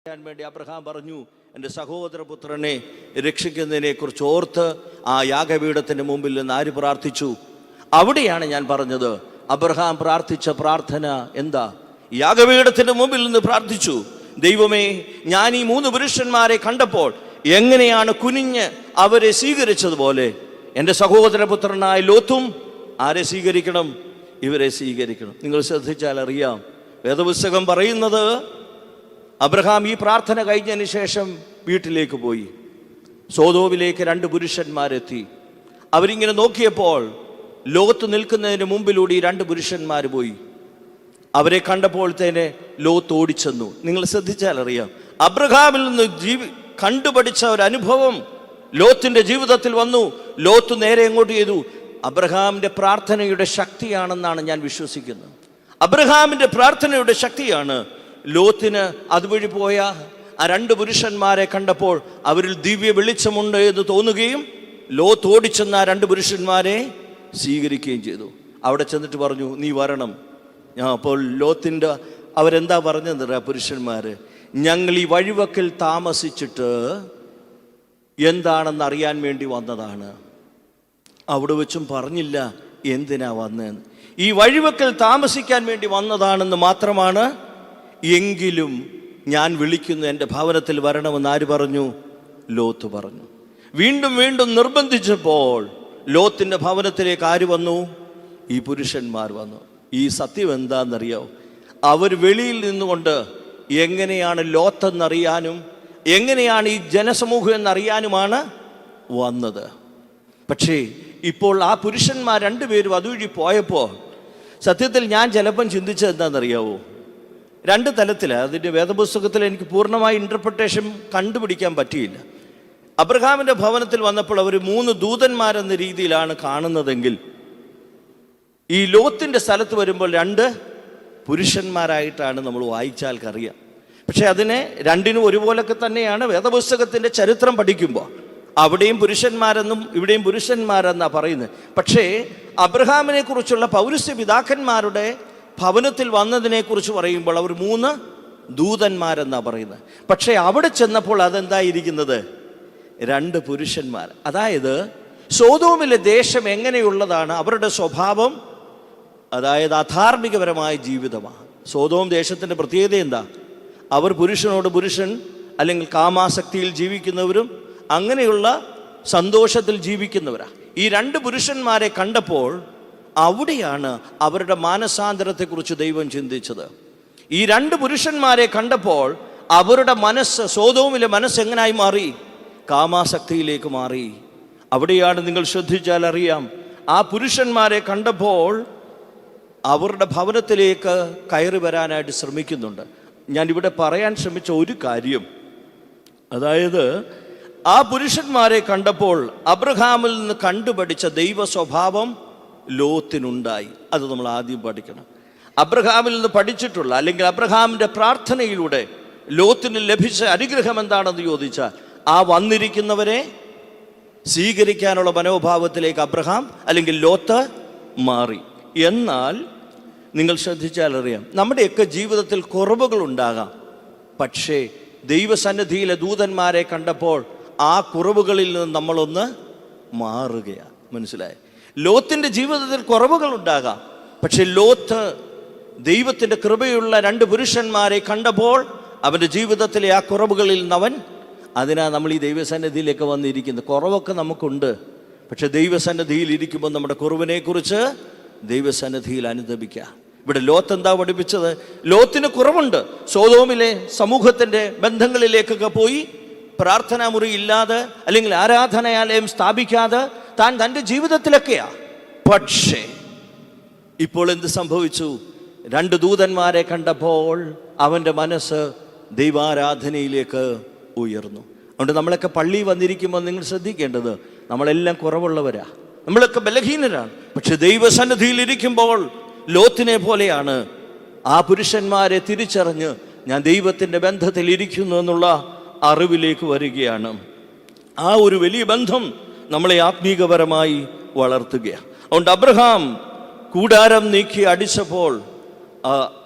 വേണ്ടി അബ്രഹാം പറഞ്ഞു, എൻ്റെ സഹോദരപുത്രനെ രക്ഷിക്കുന്നതിനെ കുറിച്ച് ഓർത്ത് ആ യാഗപീഠത്തിൻ്റെ മുമ്പിൽ നിന്ന് ആര് പ്രാർത്ഥിച്ചു? അവിടെയാണ് ഞാൻ പറഞ്ഞത്, അബ്രഹാം പ്രാർത്ഥിച്ച പ്രാർത്ഥന എന്താ? യാഗപീഠത്തിൻ്റെ മുമ്പിൽ നിന്ന് പ്രാർത്ഥിച്ചു, ദൈവമേ, ഞാൻ ഈ 3 പുരുഷന്മാരെ കണ്ടപ്പോൾ എങ്ങനെയാണ് കുനിഞ്ഞ് അവരെ സ്വീകരിച്ചതുപോലെ എൻ്റെ സഹോദരപുത്രനായ ലോത്തും ആരെ സ്വീകരിക്കണം? ഇവരെ സ്വീകരിക്കണം. നിങ്ങൾ ശ്രദ്ധിച്ചാൽ അറിയാം, വേദപുസ്തകം പറയുന്നത് അബ്രഹാം ഈ പ്രാർത്ഥന കഴിഞ്ഞതിന് ശേഷം വീട്ടിലേക്ക് പോയി. സോദോമിലേക്ക് 2 പുരുഷന്മാരെത്തി. അവരിങ്ങനെ നോക്കിയപ്പോൾ ലോത്ത് നിൽക്കുന്നതിന് മുമ്പിലൂടെ ഈ 2 പുരുഷന്മാർ പോയി. അവരെ കണ്ടപ്പോൾ തന്നെ ലോത്ത് ഓടിച്ചെന്നു. നിങ്ങൾ ശ്രദ്ധിച്ചാൽ അറിയാം, അബ്രഹാമിൽ നിന്ന് കണ്ടുപഠിച്ച ഒരു അനുഭവം ലോത്തിന്റെ ജീവിതത്തിൽ വന്നു. ലോത്ത് നേരെ എങ്ങോട്ട് ചെയ്തു? അബ്രഹാമിന്റെ പ്രാർത്ഥനയുടെ ശക്തിയാണെന്നാണ് ഞാൻ വിശ്വസിക്കുന്നത്. അബ്രഹാമിന്റെ പ്രാർത്ഥനയുടെ ശക്തിയാണ് ലോത്തിന് അതുവഴി പോയ ആ 2 പുരുഷന്മാരെ കണ്ടപ്പോൾ അവരിൽ ദിവ്യ വെളിച്ചമുണ്ട് എന്ന് തോന്നുകയും ലോത്ത് ഓടിച്ചെന്ന ആ 2 പുരുഷന്മാരെ സ്വീകരിക്കുകയും ചെയ്തു. അവിടെ ചെന്നിട്ട് പറഞ്ഞു, നീ വരണം. അപ്പോൾ ലോത്തിൻ്റെ അവരെന്താ പറഞ്ഞത്? പുരുഷന്മാര്, ഞങ്ങൾ ഈ വഴിവക്കിൽ താമസിച്ചിട്ട് എന്താണെന്ന് അറിയാൻ വേണ്ടി വന്നതാണ്. അവിടെ വെച്ചും പറഞ്ഞില്ല എന്തിനാ വന്നതെന്ന്. ഈ വഴിവക്കിൽ താമസിക്കാൻ വേണ്ടി വന്നതാണെന്ന് മാത്രമാണ്. എങ്കിലും ഞാൻ വിളിക്കുന്നു, എൻ്റെ ഭവനത്തിൽ വരണമെന്ന് ആര് പറഞ്ഞു? ലോത്ത് പറഞ്ഞു. വീണ്ടും വീണ്ടും നിർബന്ധിച്ചപ്പോൾ ലോത്തിൻ്റെ ഭവനത്തിലേക്ക് ആര് വന്നു? ഈ പുരുഷന്മാർ വന്നു. ഈ സത്യം എന്താണെന്നറിയാമോ? അവർ വെളിയിൽ നിന്നുകൊണ്ട് എങ്ങനെയാണ് ലോത്തെന്നറിയാനും എങ്ങനെയാണ് ഈ ജനസമൂഹം എന്നറിയാനുമാണ് വന്നത്. പക്ഷേ ഇപ്പോൾ ആ പുരുഷന്മാർ 2 പേരും അതുവഴി പോയപ്പോൾ സത്യത്തിൽ ഞാൻ ചിലപ്പം ചിന്തിച്ചത് എന്താണെന്നറിയാവോ? 2 തലത്തിലാണ്. അതിൻ്റെ വേദപുസ്തകത്തിൽ എനിക്ക് പൂർണ്ണമായ ഇൻ്റർപ്രിട്ടേഷൻ കണ്ടുപിടിക്കാൻ പറ്റിയില്ല. അബ്രഹാമിൻ്റെ ഭവനത്തിൽ വന്നപ്പോൾ അവർ 3 ദൂതന്മാരെന്ന രീതിയിലാണ് കാണുന്നതെങ്കിൽ, ഈ ലോത്തിൻ്റെ സ്ഥലത്ത് വരുമ്പോൾ 2 പുരുഷന്മാരായിട്ടാണ് നമ്മൾ വായിച്ചാൽ അറിയാം. പക്ഷെ അതിനെ 2നും ഒരുപോലൊക്കെ തന്നെയാണ് വേദപുസ്തകത്തിൻ്റെ ചരിത്രം പഠിക്കുമ്പോൾ. അവിടെയും പുരുഷന്മാരെന്നും ഇവിടെയും പുരുഷന്മാരെന്നാണ് പറയുന്നത്. പക്ഷേ അബ്രഹാമിനെ കുറിച്ചുള്ള പൗരസ്ത്യ പിതാക്കന്മാരുടെ ഭവനത്തിൽ വന്നതിനെക്കുറിച്ച് പറയുമ്പോൾ അവർ 3 ദൂതന്മാരെന്നാണ് പറയുന്നത്. പക്ഷേ അവിടെ ചെന്നപ്പോൾ അതെന്തായിരിക്കുന്നത്? 2 പുരുഷന്മാർ. അതായത് സോദോമിലെ ദേശം എങ്ങനെയുള്ളതാണ്? അവരുടെ സ്വഭാവം അതായത് അധാർമികപരമായ ജീവിതമാണ്. സോദോം ദേശത്തിൻ്റെ പ്രത്യേകത എന്താ? അവർ പുരുഷനോട് പുരുഷൻ അല്ലെങ്കിൽ കാമാസക്തിയിൽ ജീവിക്കുന്നവരും അങ്ങനെയുള്ള സന്തോഷത്തിൽ ജീവിക്കുന്നവരാണ്. ഈ 2 പുരുഷന്മാരെ കണ്ടപ്പോൾ അവിടെയാണ് അവരുടെ മാനസാന്തരത്തെക്കുറിച്ച് ദൈവം ചിന്തിച്ചത്. ഈ 2 പുരുഷന്മാരെ കണ്ടപ്പോൾ അവരുടെ മനസ്സ്, സോദോമിലെ മനസ്സ് എങ്ങനായി മാറി? കാമാസക്തിയിലേക്ക് മാറി. അവിടെയാണ് നിങ്ങൾ ശ്രദ്ധിച്ചാൽ അറിയാം, ആ പുരുഷന്മാരെ കണ്ടപ്പോൾ അവരുടെ ഭവനത്തിലേക്ക് കയറി വരാനായിട്ട് ശ്രമിക്കുന്നുണ്ട്. ഞാനിവിടെ പറയാൻ ശ്രമിച്ച ഒരു കാര്യം, അതായത് ആ പുരുഷന്മാരെ കണ്ടപ്പോൾ അബ്രഹാമിൽ നിന്ന് കണ്ടുപഠിച്ച ദൈവ സ്വഭാവം ലോത്തിനുണ്ടായി. അത് നമ്മൾ ആദ്യം പഠിക്കണം. അബ്രഹാമിൽ നിന്ന് പഠിച്ചിട്ടുള്ള അല്ലെങ്കിൽ അബ്രഹാമിൻ്റെ പ്രാർത്ഥനയിലൂടെ ലോത്തിന് ലഭിച്ച അനുഗ്രഹം എന്താണെന്ന് ചോദിച്ചാൽ, ആ വന്നിരിക്കുന്നവരെ സ്വീകരിക്കാനുള്ള മനോഭാവത്തിലേക്ക് അബ്രഹാം അല്ലെങ്കിൽ ലോത്ത് മാറി. എന്നാൽ നിങ്ങൾ ശ്രദ്ധിച്ചാൽ അറിയാം, നമ്മുടെയൊക്കെ ജീവിതത്തിൽ കുറവുകളുണ്ടാകാം. പക്ഷേ ദൈവസന്നിധിയിലെ ദൂതന്മാരെ കണ്ടപ്പോൾ ആ കുറവുകളിൽ നിന്ന് നമ്മളൊന്ന് മാറുകയാണ്. മനസ്സിലായി? ലോത്തിൻ്റെ ജീവിതത്തിൽ കുറവുകളുണ്ടാകാം. പക്ഷെ ലോത്ത് ദൈവത്തിൻ്റെ കൃപയുള്ള 2 പുരുഷന്മാരെ കണ്ടപ്പോൾ അവൻ്റെ ജീവിതത്തിലെ ആ കുറവുകളിൽ നിന്നവൻ, അതിനാ നമ്മൾ ഈ ദൈവസന്നിധിയിലേക്ക് വന്നിരിക്കുന്നത്. കുറവൊക്കെ നമുക്കുണ്ട്, പക്ഷെ ദൈവസന്നിധിയിൽ ഇരിക്കുമ്പോൾ നമ്മുടെ കുറവിനെക്കുറിച്ച് ദൈവസന്നിധിയിൽ അനുദപിക്കുക. ഇവിടെ ലോത്ത് എന്താ പഠിപ്പിച്ചത്? ലോത്തിന് കുറവുണ്ട്. സോദോമിലെ സമൂഹത്തിൻ്റെ ബന്ധങ്ങളിലേക്കൊക്കെ പോയി പ്രാർത്ഥനാ മുറി ഇല്ലാതെ അല്ലെങ്കിൽ ആരാധനാലയം സ്ഥാപിക്കാതെ താൻ തൻ്റെ ജീവിതത്തിലൊക്കെയാ. പക്ഷേ ഇപ്പോൾ എന്ത് സംഭവിച്ചു? 2 ദൂതന്മാരെ കണ്ടപ്പോൾ അവൻ്റെ മനസ്സ് ദൈവാരാധനയിലേക്ക് ഉയർന്നു. അതുകൊണ്ട് നമ്മളൊക്കെ പള്ളിയിൽ വന്നിരിക്കുമ്പോൾ നിങ്ങൾ ശ്രദ്ധിക്കേണ്ടത്, നമ്മളെല്ലാം കുറവുള്ളവരാ, നമ്മളൊക്കെ ബലഹീനരാണ്. പക്ഷെ ദൈവസന്നിധിയിൽ ഇരിക്കുമ്പോൾ ലോത്തിനെ പോലെയാണ്. ആ പുരുഷന്മാരെ തിരിച്ചറിഞ്ഞ് ഞാൻ ദൈവത്തിൻ്റെ ബന്ധത്തിൽ ഇരിക്കുന്നു എന്നുള്ള അറിവിലേക്ക് വരികയാണ്. ആ ഒരു വലിയ ബന്ധം നമ്മളെ ആത്മീകപരമായി വളർത്തുകയാണ്. അതുകൊണ്ട് അബ്രഹാം കൂടാരം നീക്കി അടിച്ചപ്പോൾ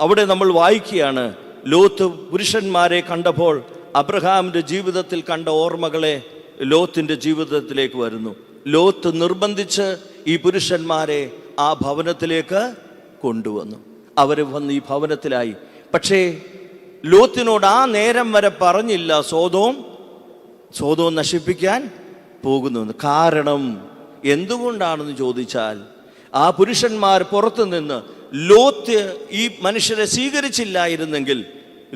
അവിടെ നമ്മൾ വായിക്കുകയാണ്, ലോത്ത് പുരുഷന്മാരെ കണ്ടപ്പോൾ അബ്രഹാമിൻ്റെ ജീവിതത്തിൽ കണ്ട ഓർമ്മകളെ ലോത്തിൻ്റെ ജീവിതത്തിലേക്ക് വരുന്നു. ലോത്ത് നിർബന്ധിച്ച് ഈ പുരുഷന്മാരെ ആ ഭവനത്തിലേക്ക് കൊണ്ടുവന്നു. അവർ വന്ന് ഈ ഭവനത്തിലായി. പക്ഷേ ലോത്തിനോട് ആ നേരം വരെ പറഞ്ഞില്ല സോതോം നശിപ്പിക്കാൻ പോകുന്നുവെന്ന്. കാരണം എന്തുകൊണ്ടാണെന്ന് ചോദിച്ചാൽ, ആ പുരുഷന്മാർ പുറത്തു നിന്ന് ലോത്ത് ഈ മനുഷ്യരെ സ്വീകരിച്ചില്ലായിരുന്നെങ്കിൽ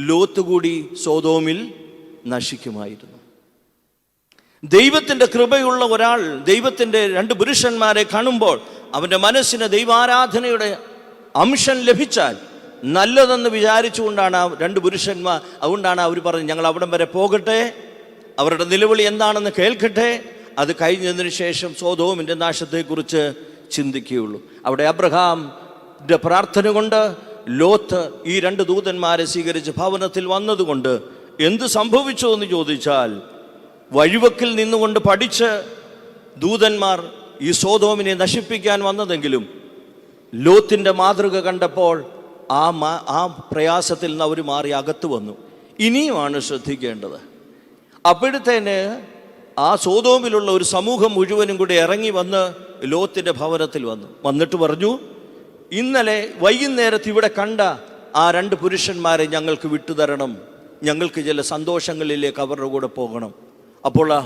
ലോത്ത് കൂടി സോതോമിൽ നശിക്കുമായിരുന്നു. ദൈവത്തിൻ്റെ കൃപയുള്ള ഒരാൾ ദൈവത്തിൻ്റെ രണ്ട് പുരുഷന്മാരെ കാണുമ്പോൾ അവൻ്റെ മനസ്സിന് ദൈവാരാധനയുടെ അംശം ലഭിച്ചാൽ നല്ലതെന്ന് വിചാരിച്ചുകൊണ്ടാണ് ആ രണ്ട് പുരുഷന്മാർ, അതുകൊണ്ടാണ് അവർ പറഞ്ഞത് ഞങ്ങൾ അവിടം വരെ പോകട്ടെ, അവരുടെ നിലവിളി എന്താണെന്ന് കേൾക്കട്ടെ, അത് കഴിഞ്ഞതിന് ശേഷം സോതോമിൻ്റെ നാശത്തെക്കുറിച്ച് ചിന്തിക്കുകയുള്ളൂ. അവിടെ അബ്രഹാമിൻ്റെ പ്രാർത്ഥന കൊണ്ട് ലോത്ത് ഈ രണ്ട് ദൂതന്മാരെ സ്വീകരിച്ച് ഭവനത്തിൽ വന്നതുകൊണ്ട് എന്ത് സംഭവിച്ചു എന്ന് ചോദിച്ചാൽ, വഴിവക്കിൽ നിന്നുകൊണ്ട് പഠിച്ച് ദൂതന്മാർ ഈ സോതോമിനെ നശിപ്പിക്കാൻ വന്നതെങ്കിലും ലോത്തിൻ്റെ മാതൃക കണ്ടപ്പോൾ ആ പ്രയാസത്തിൽ നിന്ന് അവർ മാറി അകത്ത് വന്നു. ഇനിയുമാണ് ശ്രദ്ധിക്കേണ്ടത്. അപ്പോഴത്തേന് ആ സോതോമിലുള്ള ഒരു സമൂഹം മുഴുവനും കൂടി ഇറങ്ങി വന്ന് ലോത്തിൻ്റെ ഭവനത്തിൽ വന്നിട്ട് പറഞ്ഞു, ഇന്നലെ വൈകുന്നേരത്ത് ഇവിടെ കണ്ട ആ രണ്ട് പുരുഷന്മാരെ ഞങ്ങൾക്ക് വിട്ടുതരണം, ഞങ്ങൾക്ക് ചില സന്തോഷങ്ങളിലേക്ക് അവരുടെ കൂടെ പോകണം. അപ്പോൾ ആ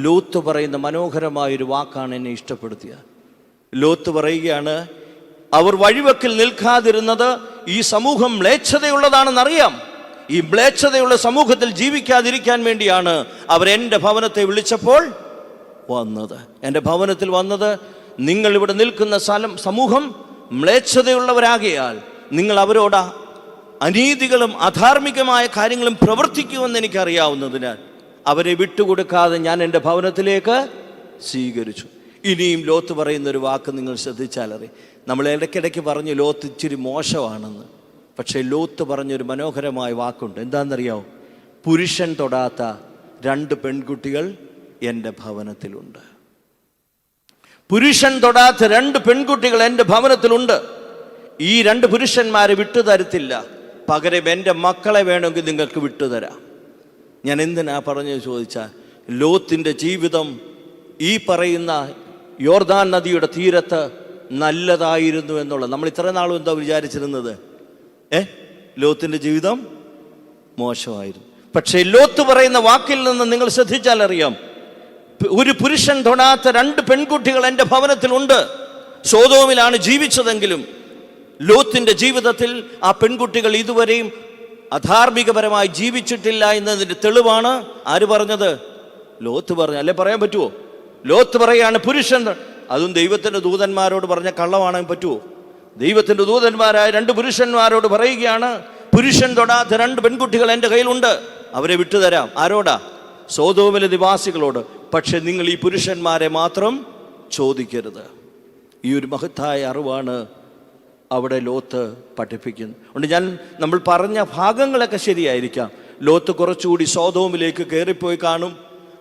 ലോത്ത് പറയുന്ന മനോഹരമായൊരു വാക്കാണ് എന്നെ ഇഷ്ടപ്പെടുത്തിയത്. ലോത്ത് പറയുകയാണ്, അവർ വഴിവെക്കിൽ നിൽക്കാതിരുന്നത് ഈ സമൂഹം മ്ലേച്ഛതയുള്ളതാണെന്നറിയാം. ഈ മ്ലേച്ഛതയുള്ള സമൂഹത്തിൽ ജീവിക്കാതിരിക്കാൻ വേണ്ടിയാണ് അവർ എൻ്റെ ഭവനത്തെ വിളിച്ചപ്പോൾ വന്നത്. എൻ്റെ ഭവനത്തിൽ വന്നത് നിങ്ങൾ ഇവിടെ നിൽക്കുന്ന സമൂഹം മ്ലേച്ഛതയുള്ളവരാകിയാൽ നിങ്ങൾ അവരോട് അനീതികളും അധാർമികമായ കാര്യങ്ങളും പ്രവർത്തിക്കുമെന്ന് എനിക്കറിയാവുന്നതിനാൽ അവരെ വിട്ടുകൊടുക്കാതെ ഞാൻ എൻ്റെ ഭവനത്തിലേക്ക് സ്വീകരിച്ചു. ഇനിയും ലോത്ത് പറയുന്നൊരു വാക്ക് നിങ്ങൾ ശ്രദ്ധിച്ചാലറിയാം. നമ്മൾ ഇടയ്ക്കിടയ്ക്ക് പറഞ്ഞു ലോത്ത് ഇച്ചിരി മോശമാണെന്ന്. പക്ഷേ ലോത്ത് പറഞ്ഞൊരു മനോഹരമായ വാക്കുണ്ട്. എന്താണെന്നറിയാമോ? പുരുഷൻ തൊടാത്ത രണ്ട് പെൺകുട്ടികൾ എൻ്റെ ഭവനത്തിലുണ്ട്. പുരുഷൻ തൊടാത്ത രണ്ട് പെൺകുട്ടികൾ എൻ്റെ ഭവനത്തിലുണ്ട്. ഈ രണ്ട് പുരുഷന്മാരെ വിട്ടുതരത്തില്ല, പകരം എൻ്റെ മക്കളെ വേണമെങ്കിൽ നിങ്ങൾക്ക് വിട്ടുതരാം. ഞാൻ എന്തിനാ പറഞ്ഞു ചോദിച്ചാൽ, ലോത്തിൻ്റെ ജീവിതം ഈ പറയുന്ന യോർദാൻ നദിയുടെ തീരത്ത് നല്ലതായിരുന്നു എന്നുള്ളത്. നമ്മൾ ഇത്ര നാളും എന്താ വിചാരിച്ചിരുന്നത്? ലോത്തിൻ്റെ ജീവിതം മോശമായിരുന്നു. പക്ഷേ ലോത്ത് പറയുന്ന വാക്കിൽ നിന്ന് നിങ്ങൾ ശ്രദ്ധിച്ചാൽ അറിയാം, ഒരു പുരുഷൻ തൊടാത്ത രണ്ട് പെൺകുട്ടികൾ എൻ്റെ ഭവനത്തിലുണ്ട്. സോതോമിലാണ് ജീവിച്ചതെങ്കിലും ലോത്തിൻ്റെ ജീവിതത്തിൽ ആ പെൺകുട്ടികൾ ഇതുവരെയും അധാർമികപരമായി ജീവിച്ചിട്ടില്ല എന്നതിൻ്റെ തെളിവാണ് ആര് പറഞ്ഞത്? ലോത്ത് പറഞ്ഞു. അല്ലേ പറയാൻ പറ്റുമോ? ലോത്ത് പറയാണ് പുരുഷൻ, അതും ദൈവത്തിൻ്റെ ദൂതന്മാരോട് പറഞ്ഞ കള്ളമാണെങ്കിൽ പറ്റുമോ? ദൈവത്തിൻ്റെ ദൂതന്മാരായ രണ്ട് പുരുഷന്മാരോട് പറയുകയാണ്, പുരുഷൻ തൊടാത്ത രണ്ട് പെൺകുട്ടികൾ എൻ്റെ കയ്യിലുണ്ട്, അവരെ വിട്ടുതരാം. ആരോടാ? സോതോമിലെ നിവാസികളോട്. പക്ഷെ നിങ്ങൾ ഈ പുരുഷന്മാരെ മാത്രം ചോദിക്കരുത്. ഈ ഒരു മഹത്തായ അറിവാണ് അവിടെ ലോത്ത് പഠിപ്പിക്കുന്നത്. അതുകൊണ്ട് നമ്മൾ പറഞ്ഞ ഭാഗങ്ങളൊക്കെ ശരിയായിരിക്കാം. ലോത്ത് കുറച്ചുകൂടി സോതോമിലേക്ക് കയറിപ്പോയി കാണും,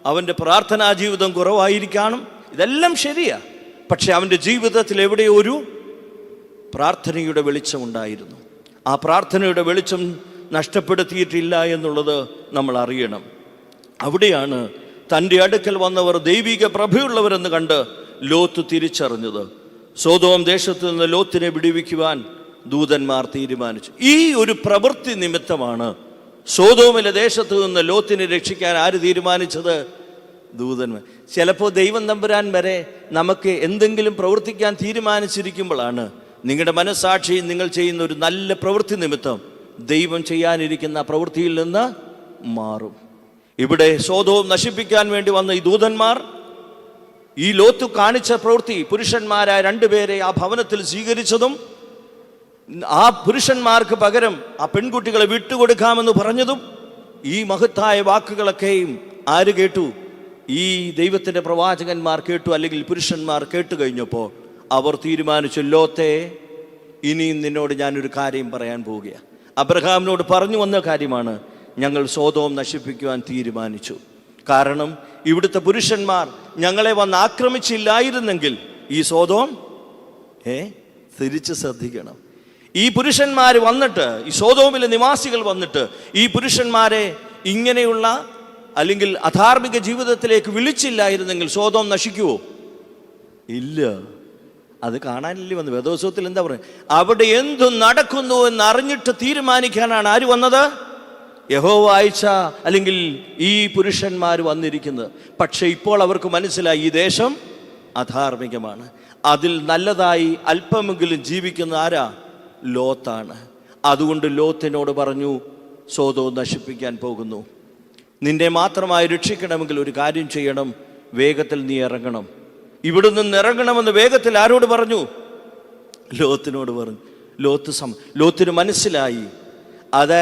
അവൻ്റെ പ്രാർത്ഥനാ ജീവിതം കുറവായിരിക്കണം, ഇതെല്ലാം ശരിയാ. പക്ഷെ അവൻ്റെ ജീവിതത്തിൽ എവിടെയോ ഒരു പ്രാർത്ഥനയുടെ വെളിച്ചമുണ്ടായിരുന്നു. ആ പ്രാർത്ഥനയുടെ വെളിച്ചം നഷ്ടപ്പെടുത്തിയിട്ടില്ല എന്നുള്ളത് നമ്മൾ അറിയണം. അവിടെയാണ് തൻ്റെ അടുക്കൽ വന്നവർ ദൈവിക പ്രഭയുള്ളവരെന്ന് കണ്ട് ലോത്ത് തിരിച്ചറിഞ്ഞത്. സോതോം ദേശത്ത് നിന്ന് ലോത്തിനെ വിടുവിക്കുവാൻ ദൂതന്മാർ തീരുമാനിച്ചു. ഈ ഒരു പ്രവൃത്തി നിമിത്തമാണ് സോതോമിലെ ദേശത്ത് നിന്ന് ലോത്തിനെ രക്ഷിക്കാൻ ആര് തീരുമാനിച്ചത്? ദൂതന്മാർ. ചിലപ്പോൾ ദൈവം തമ്പുരാൻ വരെ നമുക്ക് എന്തെങ്കിലും പ്രവർത്തിക്കാൻ തീരുമാനിച്ചിരിക്കുമ്പോഴാണ് നിങ്ങളുടെ മനസ്സാക്ഷി നിങ്ങൾ ചെയ്യുന്ന ഒരു നല്ല പ്രവൃത്തി നിമിത്തം ദൈവം ചെയ്യാനിരിക്കുന്ന പ്രവൃത്തിയിൽ നിന്ന് മാറും. ഇവിടെ സോതോം നശിപ്പിക്കാൻ വേണ്ടി വന്ന ഈ ദൂതന്മാർ ഈ ലോത്ത് കാണിച്ച പ്രവൃത്തി, പുരുഷന്മാരായ രണ്ടുപേരെ ആ ഭവനത്തിൽ സ്വീകരിച്ചതും ആ പുരുഷന്മാർക്ക് പകരം ആ പെൺകുട്ടികളെ വിട്ടുകൊടുക്കാമെന്ന് പറഞ്ഞതും, ഈ മഹത്തായ വാക്കുകളൊക്കെയും ആര് കേട്ടു? ഈ ദൈവത്തിൻ്റെ പ്രവാചകന്മാർ കേട്ടു, അല്ലെങ്കിൽ പുരുഷന്മാർ കേട്ടു കഴിഞ്ഞപ്പോൾ അവർ തീരുമാനിച്ചു, ലോത്തേ, ഇനിയും നിന്നോട് ഞാനൊരു കാര്യം പറയാൻ പോവുകയാണ്. അബ്രഹാമിനോട് പറഞ്ഞു വന്ന കാര്യമാണ്, ഞങ്ങൾ സോതോം നശിപ്പിക്കുവാൻ തീരുമാനിച്ചു. കാരണം ഇവിടുത്തെ പുരുഷന്മാർ ഞങ്ങളെ വന്ന് ആക്രമിച്ചില്ലായിരുന്നെങ്കിൽ ഈ സോതോം തിരിച്ച് ശ്രദ്ധിക്കണം, ഈ പുരുഷന്മാർ വന്നിട്ട്, ഈ സോദോമിലെ നിവാസികൾ വന്നിട്ട് ഈ പുരുഷന്മാരെ ഇങ്ങനെയുള്ള അല്ലെങ്കിൽ അധാർമിക ജീവിതത്തിലേക്ക് വിളിച്ചില്ലായിരുന്നെങ്കിൽ സോദോം നശിക്കുവോ? ഇല്ല. അത് കാണാനില്ലേ വന്നു. വേദോത്സവത്തിൽ എന്താ പറയുക? അവിടെ എന്തു നടക്കുന്നു എന്ന് അറിഞ്ഞിട്ട് തീരുമാനിക്കാനാണ് ആര് വന്നത്? യഹോവ അയച്ച അല്ലെങ്കിൽ ഈ പുരുഷന്മാർ വന്നിരിക്കുന്നത്. പക്ഷെ ഇപ്പോൾ അവർക്ക് മനസ്സിലായി ഈ ദേശം അധാർമികമാണ്. അതിൽ നല്ലതായി അല്പമെങ്കിലും ജീവിക്കുന്ന ആരാ? ലോത്താണ്. അതുകൊണ്ട് ലോത്തിനോട് പറഞ്ഞു, സോദോം നശിപ്പിക്കാൻ പോകുന്നു. നിന്നെ മാത്രമായി രക്ഷിക്കണമെങ്കിൽ ഒരു കാര്യം ചെയ്യണം, വേഗത്തിൽ നീ ഇറങ്ങണം. ഇവിടെ നിന്ന് ഇറങ്ങണമെന്ന് വേഗത്തിൽ ആരോട് പറഞ്ഞു? ലോത്തിനോട് പറഞ്ഞു. ലോത്തിന് മനസ്സിലായി.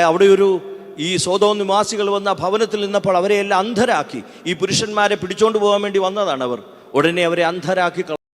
അവിടെ ഈ സോദോം നിവാസികൾ വന്ന ഭവനത്തിൽ നിന്നപ്പോൾ അവരെ എല്ലാം അന്ധരാക്കി. ഈ പുരുഷന്മാരെ പിടിച്ചോണ്ട് പോകാൻ വേണ്ടി വന്നതാണ് അവർ. ഉടനെ അവരെ അന്ധരാക്കി